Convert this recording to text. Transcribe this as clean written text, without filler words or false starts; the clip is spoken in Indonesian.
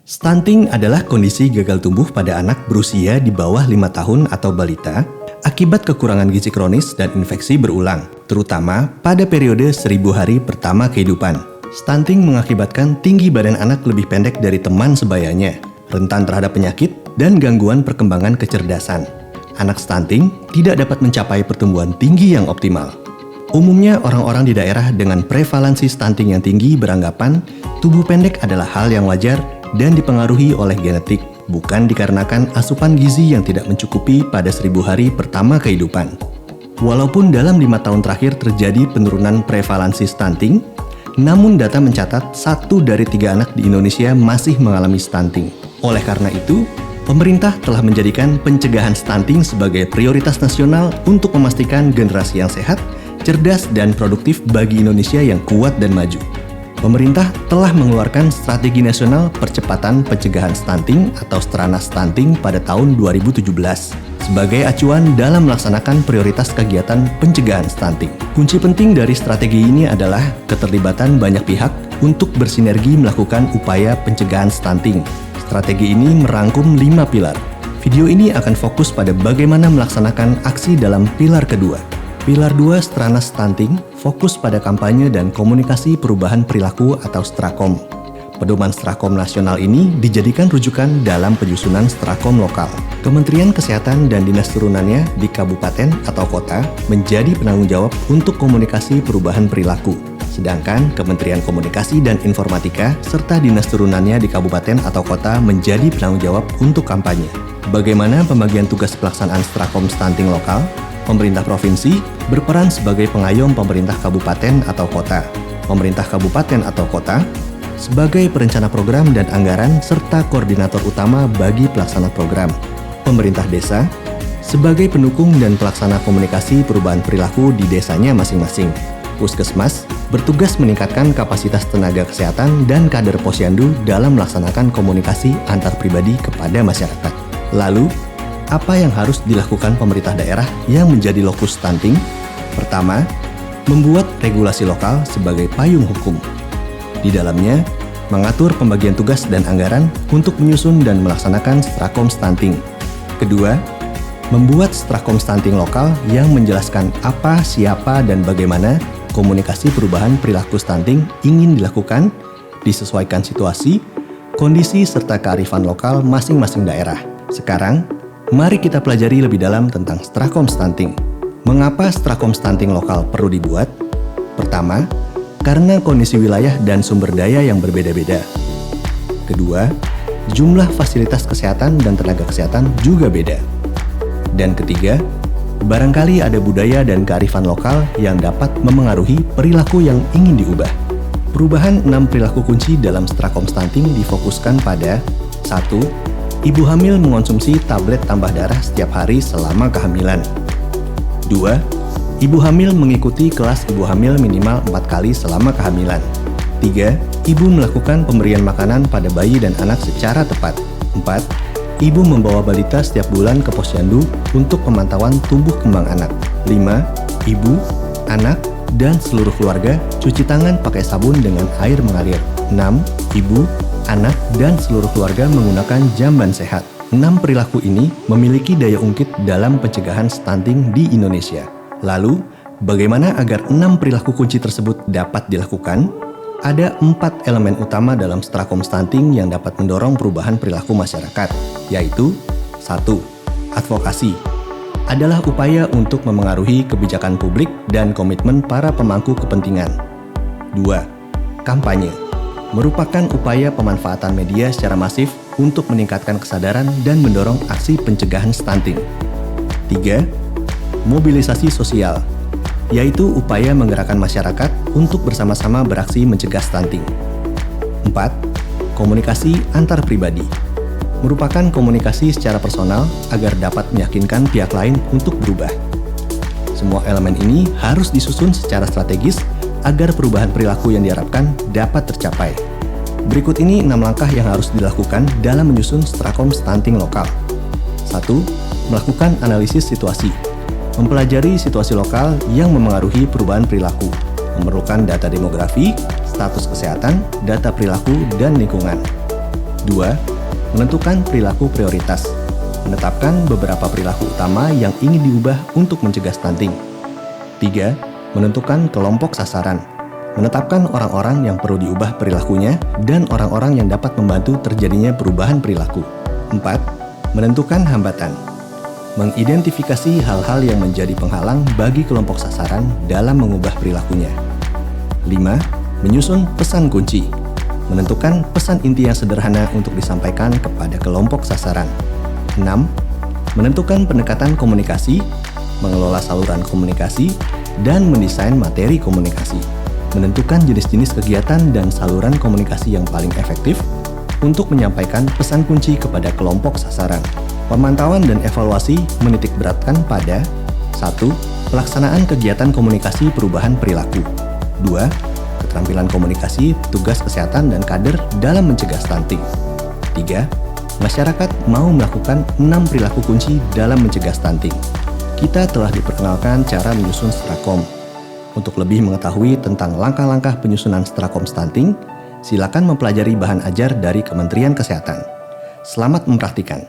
Stunting adalah kondisi gagal tumbuh pada anak berusia di bawah 5 tahun atau balita akibat kekurangan gizi kronis dan infeksi berulang, terutama pada periode 1000 hari pertama kehidupan. Stunting mengakibatkan tinggi badan anak lebih pendek dari teman sebayanya, rentan terhadap penyakit, dan gangguan perkembangan kecerdasan. Anak stunting tidak dapat mencapai pertumbuhan tinggi yang optimal. Umumnya orang-orang di daerah dengan prevalensi stunting yang tinggi beranggapan tubuh pendek adalah hal yang wajar dan dipengaruhi oleh genetik, bukan dikarenakan asupan gizi yang tidak mencukupi pada 1000 hari pertama kehidupan. Walaupun dalam 5 tahun terakhir terjadi penurunan prevalensi stunting, namun data mencatat 1 dari 3 anak di Indonesia masih mengalami stunting. Oleh karena itu, pemerintah telah menjadikan pencegahan stunting sebagai prioritas nasional untuk memastikan generasi yang sehat, cerdas, dan produktif bagi Indonesia yang kuat dan maju. Pemerintah telah mengeluarkan Strategi Nasional Percepatan Pencegahan Stunting atau Stranas Stunting pada tahun 2017 sebagai acuan dalam melaksanakan prioritas kegiatan pencegahan stunting. Kunci penting dari strategi ini adalah keterlibatan banyak pihak untuk bersinergi melakukan upaya pencegahan stunting. Strategi ini merangkum 5 pilar. Video ini akan fokus pada bagaimana melaksanakan aksi dalam pilar kedua. Pilar 2 Stranas Stunting fokus pada kampanye dan komunikasi perubahan perilaku atau Strakom. Pedoman Strakom nasional ini dijadikan rujukan dalam penyusunan Strakom lokal. Kementerian Kesehatan dan Dinas Turunannya di kabupaten atau kota menjadi penanggung jawab untuk komunikasi perubahan perilaku. Sedangkan Kementerian Komunikasi dan Informatika serta Dinas Turunannya di kabupaten atau kota menjadi penanggung jawab untuk kampanye. Bagaimana pembagian tugas pelaksanaan Strakom Stunting lokal? Pemerintah provinsi berperan sebagai pengayom pemerintah kabupaten atau kota. Pemerintah kabupaten atau kota sebagai perencana program dan anggaran serta koordinator utama bagi pelaksana program. Pemerintah desa sebagai pendukung dan pelaksana komunikasi perubahan perilaku di desanya masing-masing. Puskesmas bertugas meningkatkan kapasitas tenaga kesehatan dan kader posyandu dalam melaksanakan komunikasi antar pribadi kepada masyarakat. Lalu, apa yang harus dilakukan pemerintah daerah yang menjadi lokus stunting? Pertama, membuat regulasi lokal sebagai payung hukum. Di dalamnya, mengatur pembagian tugas dan anggaran untuk menyusun dan melaksanakan Strakom Stunting. Kedua, membuat Strakom Stunting lokal yang menjelaskan apa, siapa, dan bagaimana komunikasi perubahan perilaku stunting ingin dilakukan, disesuaikan situasi, kondisi, serta kearifan lokal masing-masing daerah. Sekarang, mari kita pelajari lebih dalam tentang Strakom Stunting. Mengapa Strakom Stunting lokal perlu dibuat? Pertama, karena kondisi wilayah dan sumber daya yang berbeda-beda. Kedua, jumlah fasilitas kesehatan dan tenaga kesehatan juga beda. Dan ketiga, barangkali ada budaya dan kearifan lokal yang dapat memengaruhi perilaku yang ingin diubah. Perubahan 6 perilaku kunci dalam Strakom Stunting difokuskan pada 1. Ibu hamil mengonsumsi tablet tambah darah setiap hari selama kehamilan. 2. Ibu hamil mengikuti kelas ibu hamil minimal 4 kali selama kehamilan. 3. Ibu melakukan pemberian makanan pada bayi dan anak secara tepat. 4. Ibu membawa balita setiap bulan ke posyandu untuk pemantauan tumbuh kembang anak. 5. Ibu, anak, dan seluruh keluarga cuci tangan pakai sabun dengan air mengalir. 6. Ibu, anak, dan seluruh keluarga menggunakan jamban sehat. 6 perilaku ini memiliki daya ungkit dalam pencegahan stunting di Indonesia. Lalu, bagaimana agar 6 perilaku kunci tersebut dapat dilakukan? Ada 4 elemen utama dalam Strakom Stunting yang dapat mendorong perubahan perilaku masyarakat, yaitu 1. Advokasi adalah upaya untuk memengaruhi kebijakan publik dan komitmen para pemangku kepentingan. 2. Kampanye merupakan upaya pemanfaatan media secara masif untuk meningkatkan kesadaran dan mendorong aksi pencegahan stunting. 3. Mobilisasi sosial, yaitu upaya menggerakkan masyarakat untuk bersama-sama beraksi mencegah stunting. 4. Komunikasi antar pribadi, merupakan komunikasi secara personal agar dapat meyakinkan pihak lain untuk berubah. Semua elemen ini harus disusun secara strategis agar perubahan perilaku yang diharapkan dapat tercapai. Berikut ini 6 langkah yang harus dilakukan dalam menyusun Strakom Stunting lokal. 1. Melakukan analisis situasi. Mempelajari situasi lokal yang memengaruhi perubahan perilaku. Memerlukan data demografi, status kesehatan, data perilaku, dan lingkungan. 2. Menentukan perilaku prioritas. Menetapkan beberapa perilaku utama yang ingin diubah untuk mencegah stunting. 3. Menentukan kelompok sasaran. Menetapkan orang-orang yang perlu diubah perilakunya dan orang-orang yang dapat membantu terjadinya perubahan perilaku. 4. Menentukan hambatan. Mengidentifikasi hal-hal yang menjadi penghalang bagi kelompok sasaran dalam mengubah perilakunya. 5. Menyusun pesan kunci. Menentukan pesan inti yang sederhana untuk disampaikan kepada kelompok sasaran. 6. Menentukan pendekatan komunikasi, mengelola saluran komunikasi, dan mendesain materi komunikasi. Menentukan jenis-jenis kegiatan dan saluran komunikasi yang paling efektif untuk menyampaikan pesan kunci kepada kelompok sasaran. Pemantauan dan evaluasi menitikberatkan pada 1. Pelaksanaan kegiatan komunikasi perubahan perilaku. 2. Keterampilan komunikasi petugas kesehatan dan kader dalam mencegah stunting. 3. Masyarakat mau melakukan 6 perilaku kunci dalam mencegah stunting. Kita telah diperkenalkan cara menyusun Strakom. Untuk lebih mengetahui tentang langkah-langkah penyusunan Strakom stunting, silakan mempelajari bahan ajar dari Kementerian Kesehatan. Selamat mempraktikkan.